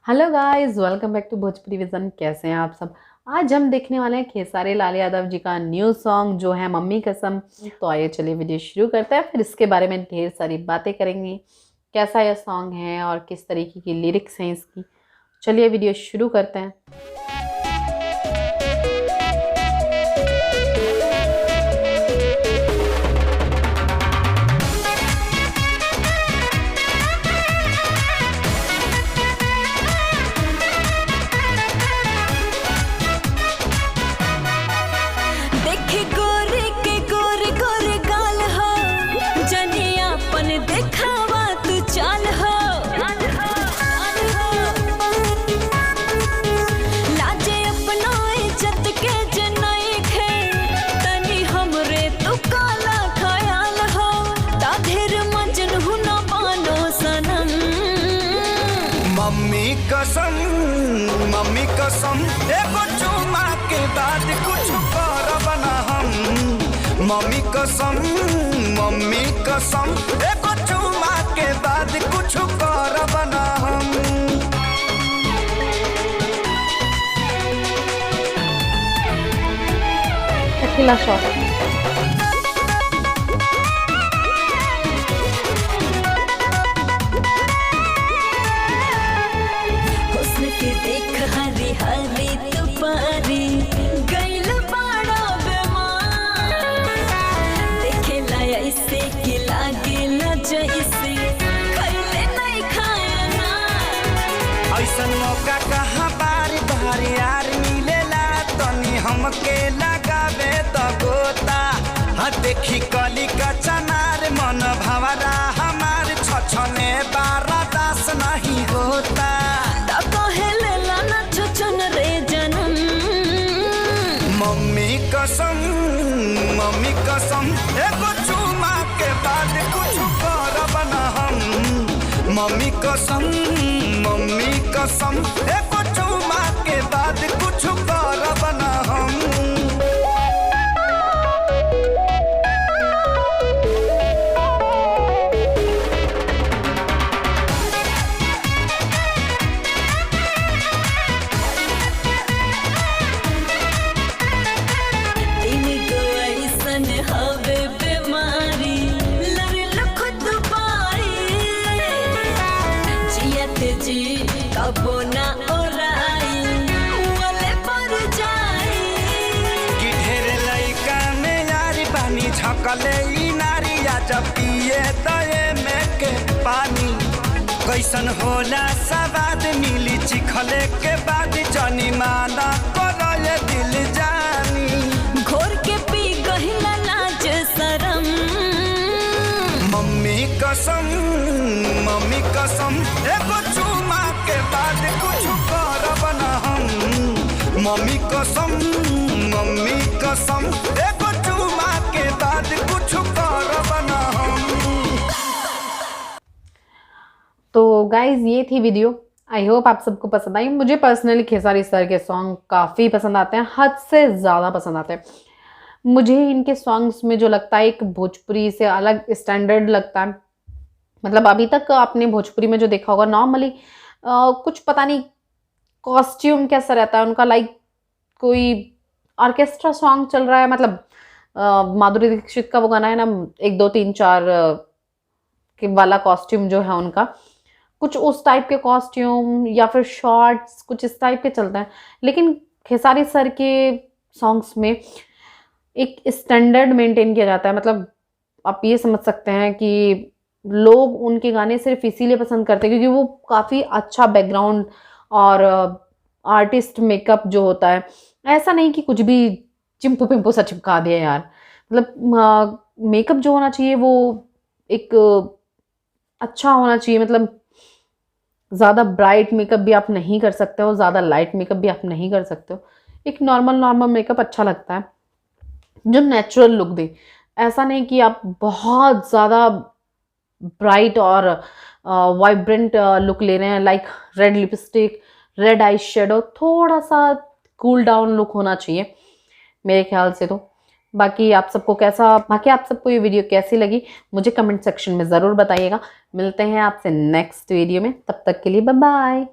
Hello guys, welcome back to Bhojpuri vision. कैसे हैं आप सब। आज हम देखने वाले हैं खेसारी लाल यादव जी का न्यू सॉन्ग जो है मम्मी कसम। तो आइए चलिए वीडियो शुरू करते हैं, फिर इसके बारे में ढेर सारी बातें करेंगे। कैसा यह सॉन्ग है और किस तरीके की लिरिक्स हैं इसकी। चलिए वीडियो शुरू करते हैं। मम्मी कसम एगो चुमा के बाद कुछ करब ना हम। मम्मी कसम एगो चुमा के बाद कुछ करब ना हम। अकेला शॉट ऐसन मौका कहाँ बारी बारी यार मिलेला, तनी हमके लगावे तो गोता। हाँ देखी कली का चनार मन भवरा हमार छछने बारा दास नहीं होता। मम्मी कसम एगो चुमा के बाद कुछ करब ना हम। मम्मी कसम एगो चुमा के बाद कुछ करब ना हम। झकले नारिया जब पिए दए में के पानी, कैसन होला सवाद मिली चिखले के बाद। जनी माना करले दिल जानी, घोर के पी गहिला लाज शरम। मम्मी कसम एगो चुमा के बाद कुछ करब ना हम। मम्मी कसम एगो चुमा के बाद कुछ करब ना हम। तो गाइज ये थी वीडियो। आई होप आप सबको पसंद आई। मुझे पर्सनली खेसारी सर के सॉन्ग काफ़ी पसंद आते हैं, हद से ज़्यादा पसंद आते हैं। मुझे इनके सॉन्ग्स में जो लगता है एक भोजपुरी से अलग स्टैंडर्ड लगता है। मतलब अभी तक आपने भोजपुरी में जो देखा होगा नॉर्मली कुछ पता नहीं कॉस्ट्यूम कैसा रहता है उनका, लाइक कोई ऑर्केस्ट्रा सॉन्ग चल रहा है। मतलब माधुरी दीक्षित का वो गाना है ना 1 2 3 4 के वाला कॉस्ट्यूम जो है उनका, कुछ उस टाइप के कॉस्ट्यूम या फिर शॉर्ट्स कुछ इस टाइप के चलता है। लेकिन खेसारी सर के सॉन्ग्स में एक स्टैंडर्ड मेंटेन किया जाता है। मतलब आप ये समझ सकते हैं कि लोग उनके गाने सिर्फ इसीलिए पसंद करते हैं क्योंकि वो काफ़ी अच्छा बैकग्राउंड और आर्टिस्ट मेकअप जो होता है। ऐसा नहीं कि कुछ भी चिंपू पिंपू सा चिपका दिया यार। मतलब मेकअप जो होना चाहिए वो एक अच्छा होना चाहिए। मतलब ज़्यादा ब्राइट मेकअप भी आप नहीं कर सकते हो, ज़्यादा लाइट मेकअप भी आप नहीं कर सकते हो। एक नॉर्मल मेकअप अच्छा लगता है जो नेचुरल लुक दे। ऐसा नहीं कि आप बहुत ज़्यादा ब्राइट और वाइब्रेंट लुक ले रहे हैं, like red lipstick, red eye shadow. थोड़ा सा कूल डाउन लुक होना चाहिए मेरे ख्याल से। तो बाकी आप सबको ये वीडियो कैसी लगी मुझे कमेंट सेक्शन में ज़रूर बताइएगा। मिलते हैं आपसे नेक्स्ट वीडियो में, तब तक के लिए बाय बाय।